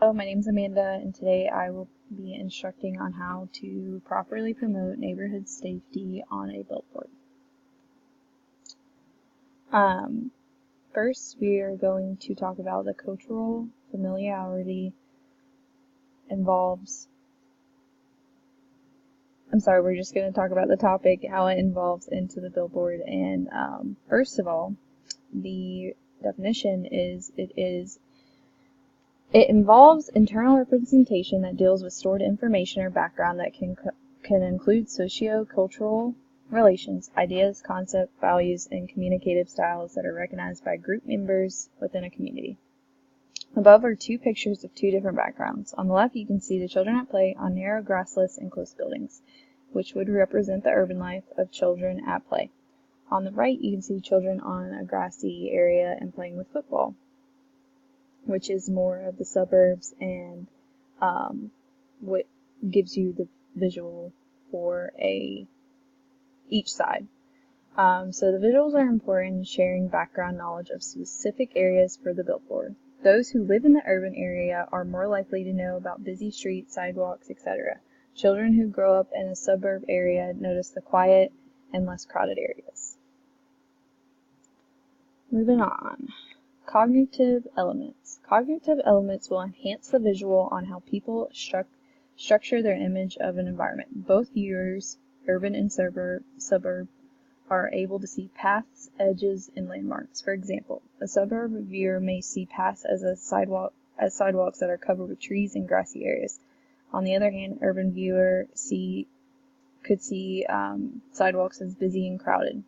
Hello, my name is Amanda, and today I will be instructing on how to properly promote neighborhood safety on a billboard. First, we are going to talk about the cultural familiarity involves. We're just going to talk about the topic, how it involves into the billboard. And first of all, the definition is it involves internal representation that deals with stored information or background that can include socio-cultural relations, ideas, concepts, values, and communicative styles that are recognized by group members within a community. Above are two pictures of two different backgrounds. On the left, you can see the children at play on narrow, grassless, and close buildings, which would represent the urban life of children at play. On the right, you can see children on a grassy area and playing with football, which is more of the suburbs and what gives you the visual for each side. So the visuals are important in sharing background knowledge of specific areas for the billboard. Those who live in the urban area are more likely to know about busy streets, sidewalks, etc. Children who grow up in a suburb area notice the quiet and less crowded areas. Moving on. Cognitive elements. Cognitive elements will enhance the visual on how people structure their image of an environment. Both viewers, urban and suburb, are able to see paths, edges, and landmarks. For example, a suburb viewer may see paths as sidewalks that are covered with trees and grassy areas. On the other hand, urban viewer could see sidewalks as busy and crowded.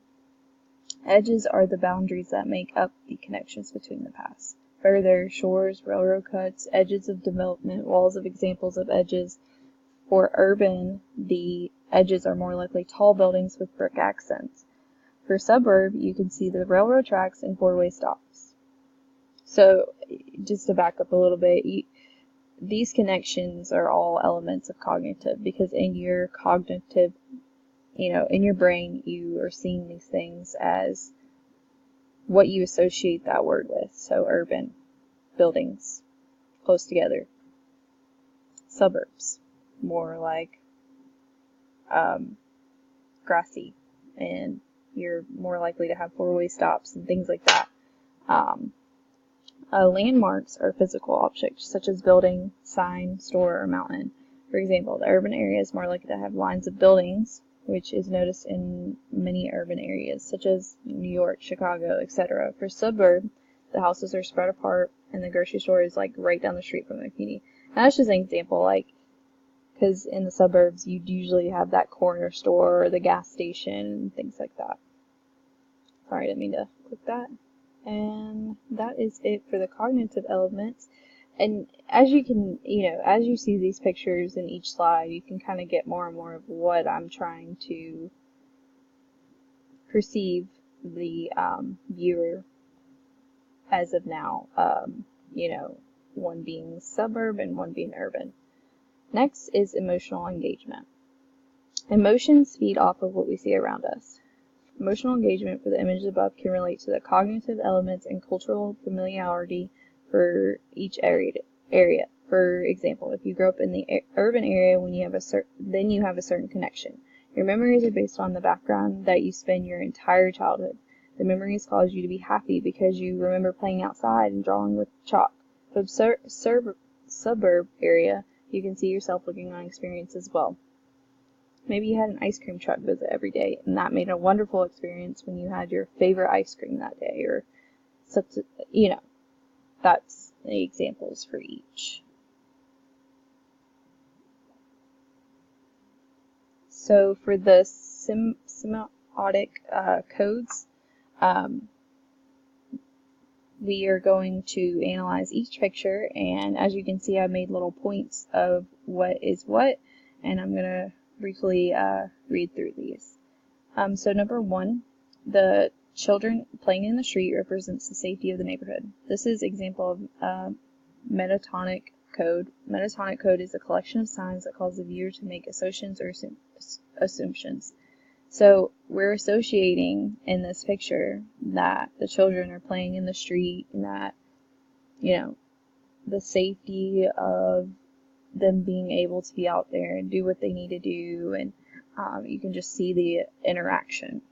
Edges are the boundaries that make up the connections between the paths. Further, shores, railroad cuts, edges of development, walls of examples of edges. For urban, the edges are more likely tall buildings with brick accents. For suburb, you can see the railroad tracks and four-way stops. So, just to back up a little bit, these connections are all elements of cognitive, because in your cognitive, in your brain, you are seeing these things as what you associate that word with. So urban, buildings, close together. Suburbs, more like grassy, and you're more likely to have four-way stops and things like that. Landmarks are physical objects, such as building, sign, store, or mountain. For example, the urban area is more likely to have lines of buildings, which is noticed in many urban areas, such as New York, Chicago, etc. For suburb, the houses are spread apart, and the grocery store is like right down the street from the community. And that's just an example, because in the suburbs, you'd usually have that corner store or the gas station and things like that. Sorry, I didn't mean to click that. And that is it for the cognitive elements. And as you can, as you see these pictures in each slide, you can kind of get more and more of what I'm trying to perceive the viewer as of now. One being suburb and one being urban. Next is emotional engagement. Emotions feed off of what we see around us. Emotional engagement for the images above can relate to the cognitive elements and cultural familiarity for each area. For example, if you grow up in the urban area, then you have a certain connection. Your memories are based on the background that you spend your entire childhood. The memories cause you to be happy because you remember playing outside and drawing with chalk. For suburb area, you can see yourself looking on experience as well. Maybe you had an ice cream truck visit every day, and that made a wonderful experience when you had your favorite ice cream that day, or that's the examples for each. So for the semiotic codes, we are going to analyze each picture, and as you can see, I made little points of what is what, and I'm going to briefly read through these. So number 1, the children playing in the street represents the safety of the neighborhood. This is example of metatonic code. Metatonic code is a collection of signs that cause the viewer to make assumptions or assumptions. So we're associating in this picture that the children are playing in the street, and that, the safety of them being able to be out there and do what they need to do, and you can just see the interaction.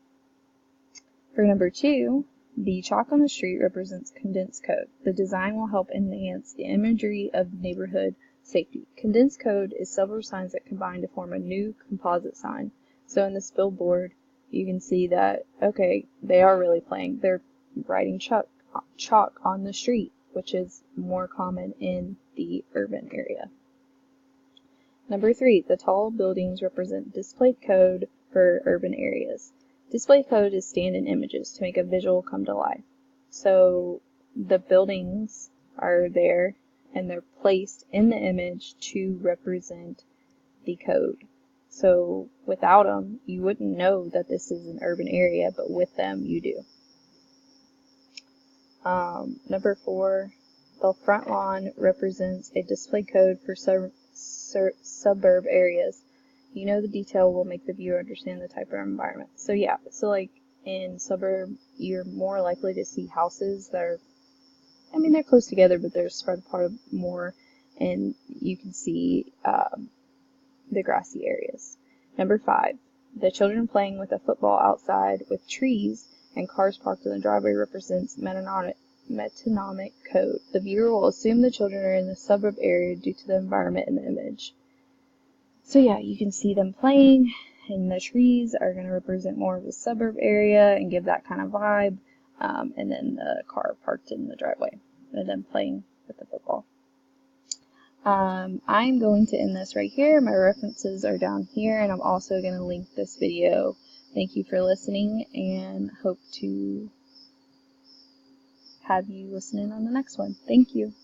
For number 2, the chalk on the street represents condensed code. The design will help enhance the imagery of neighborhood safety. Condensed code is several signs that combine to form a new composite sign. So in this billboard, you can see that, okay, they are really playing. They're writing chalk on the street, which is more common in the urban area. Number 3, the tall buildings represent displayed code for urban areas. Displayed code is stand-in images to make a visual come to life. So the buildings are there and they're placed in the image to represent the code. So without them, you wouldn't know that this is an urban area, but with them, you do. Number 4, the front lawn represents a display code for suburb areas. You know the detail will make the viewer understand the type of environment. So yeah, so like in suburb, you're more likely to see houses that are, I mean, they're close together, but they're spread apart more, and you can see the grassy areas. Number 5, the children playing with a football outside with trees and cars parked in the driveway represents metonymic code. The viewer will assume the children are in the suburb area due to the environment in the image. So yeah, you can see them playing, and the trees are going to represent more of the suburb area and give that kind of vibe, and then the car parked in the driveway, and then playing with the football. I'm going to end this right here. My references are down here, and I'm also going to link this video. Thank you for listening, and hope to have you listen in on the next one. Thank you.